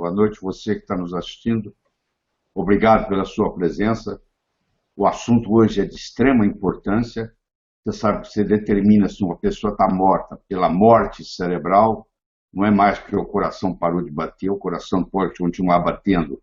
boa noite você que está nos assistindo. Obrigado pela sua presença. O assunto hoje é de extrema importância. Você sabe que você determina se uma pessoa está morta pela morte cerebral. Não é mais porque o coração parou de bater, o coração pode continuar batendo,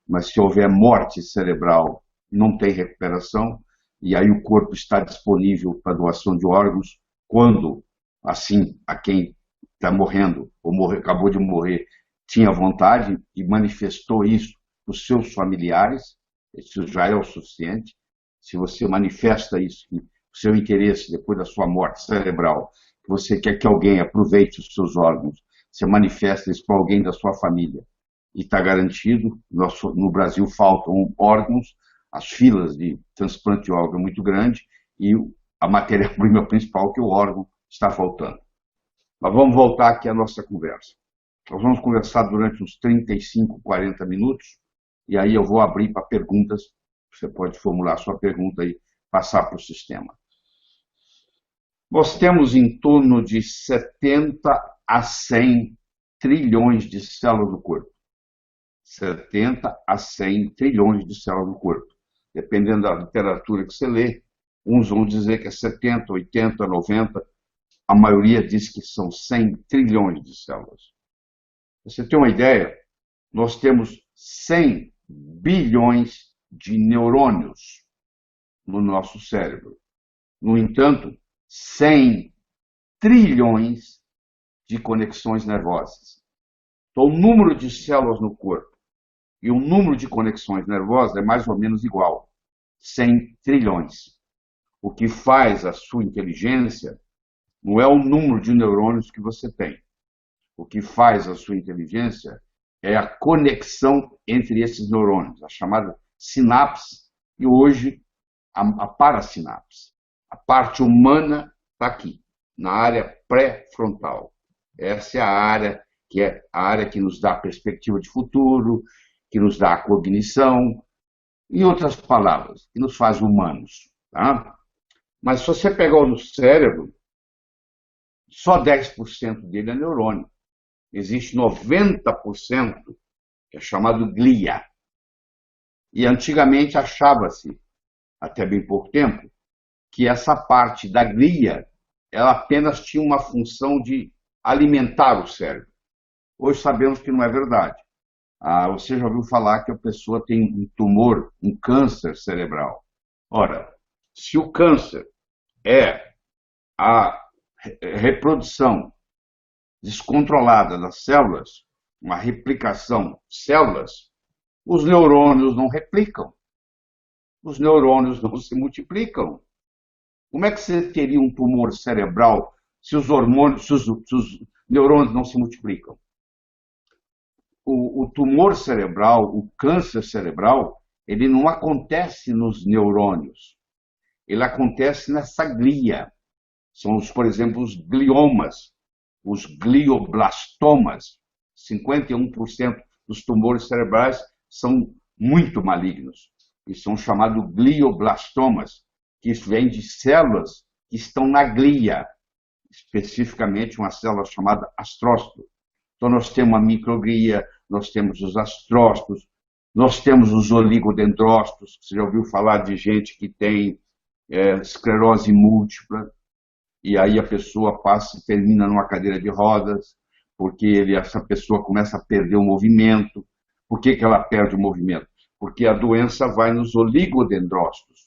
mas se houver morte cerebral, não tem recuperação, e aí o corpo está disponível para doação de órgãos quando, assim, a quem está morrendo ou acabou de morrer tinha vontade e manifestou isso para os seus familiares. Isso já é o suficiente. Se você manifesta isso, o seu interesse depois da sua morte cerebral, que você quer que alguém aproveite os seus órgãos, você manifesta isso para alguém da sua família e está garantido. No Brasil faltam órgãos, as filas de transplante de órgão é muito grande e a matéria-prima principal que o órgão está faltando. Mas vamos voltar aqui à nossa conversa. Nós vamos conversar durante uns 35, 40 minutos e aí eu vou abrir para perguntas. Você pode formular sua pergunta e passar para o sistema. Nós temos em torno de 70 a 100 trilhões de células no corpo. 70 a 100 trilhões de células no corpo. Dependendo da literatura que você lê, uns vão dizer que é 70, 80, 90. A maioria diz que são 100 trilhões de células. Pra você ter uma ideia, nós temos 100 bilhões de neurônios no nosso cérebro. No entanto, 100 trilhões de conexões nervosas. Então, o número de células no corpo e o número de conexões nervosas é mais ou menos igual. 100 trilhões. O que faz a sua inteligência não é o número de neurônios que você tem. O que faz a sua inteligência é a conexão entre esses neurônios, a chamada sinapse e hoje a parasinapse. A parte humana está aqui, na área pré-frontal. Essa é a área que nos dá a perspectiva de futuro, que nos dá a cognição, em outras palavras, que nos faz humanos. Tá? Mas se você pegar o cérebro, só 10% dele é neurônio. Existe 90% que é chamado glia. E antigamente achava-se, até bem pouco tempo, que essa parte da glia ela apenas tinha uma função de alimentar o cérebro. Hoje sabemos que não é verdade. Você já ouviu falar que a pessoa tem um tumor, um câncer cerebral. Ora, se o câncer é a reprodução descontrolada das células, uma replicação de células, os neurônios não replicam. Os neurônios não se multiplicam. Como é que você teria um tumor cerebral se os neurônios não se multiplicam? O tumor cerebral, o câncer cerebral, ele não acontece nos neurônios. Ele acontece nessa glia. São, por exemplo, os gliomas, os glioblastomas. 51% dos tumores cerebrais são muito malignos e são chamados glioblastomas, que vêm de células que estão na glia, especificamente uma célula chamada astrócito. Então nós temos a microglia, nós temos os astrócitos, nós temos os oligodendrócitos. Você já ouviu falar de gente que tem esclerose múltipla, e aí a pessoa passa e termina numa cadeira de rodas, porque essa pessoa começa a perder o movimento. Por que ela perde o movimento? Porque a doença vai nos oligodendrócitos,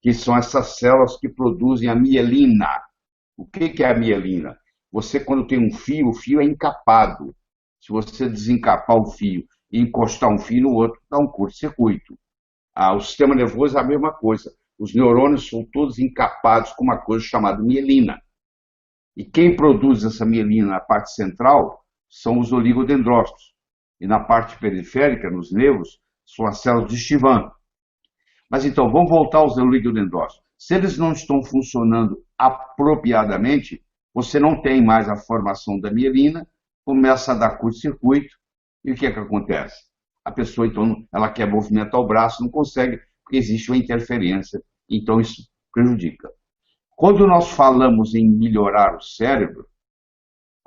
que são essas células que produzem a mielina. O que é a mielina? Você, quando tem um fio, o fio é encapado. Se você desencapar o fio e encostar um fio no outro, dá um curto-circuito. O sistema nervoso é a mesma coisa. Os neurônios são todos encapados com uma coisa chamada mielina. E quem produz essa mielina na parte central são os oligodendrócitos. E na parte periférica, nos nervos, são as células de Schwann. Mas então, vamos voltar aos oligodendrócitos. Se eles não estão funcionando apropriadamente, você não tem mais a formação da mielina, começa a dar curto-circuito, e o que acontece? A pessoa, então, ela quer movimentar o braço, não consegue, porque existe uma interferência, então isso prejudica. Quando nós falamos em melhorar o cérebro,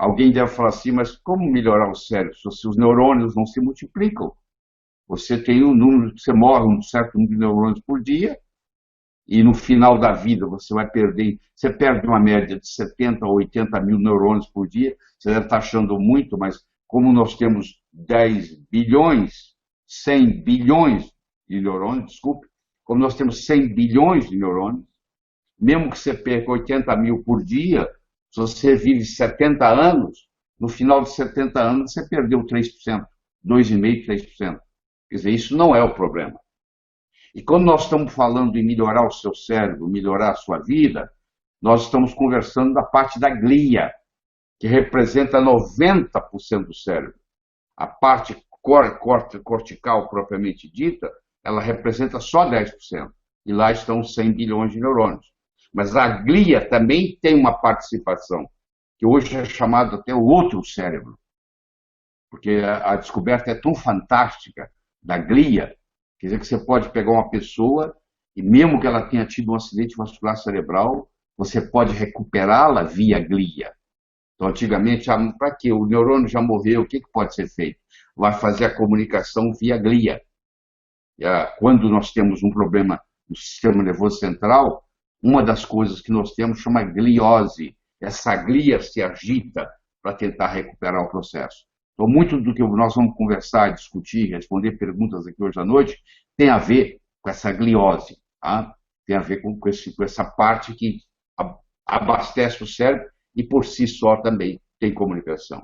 Alguém deve falar assim, mas como melhorar o cérebro se os neurônios não se multiplicam? Você tem um número, você morre um certo número de neurônios por dia, e no final da vida você perde uma média de 70 a 80 mil neurônios por dia, você deve estar achando muito, mas como nós temos 10 bilhões, 100 bilhões de neurônios, desculpe, como nós temos 100 bilhões de neurônios, mesmo que você perca 80 mil por dia, se você vive 70 anos, no final de 70 anos você perdeu 3%, 2,5%, 3%. Quer dizer, isso não é o problema. E quando nós estamos falando em melhorar o seu cérebro, melhorar a sua vida, nós estamos conversando da parte da glia, que representa 90% do cérebro. A parte cortical propriamente dita, ela representa só 10%. E lá estão 100 bilhões de neurônios. Mas a glia também tem uma participação, que hoje é chamado até o outro cérebro. Porque a descoberta é tão fantástica da glia, quer dizer que você pode pegar uma pessoa e mesmo que ela tenha tido um acidente vascular cerebral, você pode recuperá-la via glia. Então, antigamente, para quê? O neurônio já morreu, o que pode ser feito? Vai fazer a comunicação via glia. Quando nós temos um problema no sistema nervoso central, uma das coisas que nós temos chama gliose. Essa glia se agita para tentar recuperar o processo. Então, muito do que nós vamos conversar, discutir, responder perguntas aqui hoje à noite, tem a ver com essa gliose, tá? Tem a ver com essa parte que abastece o cérebro e, por si só, também tem comunicação.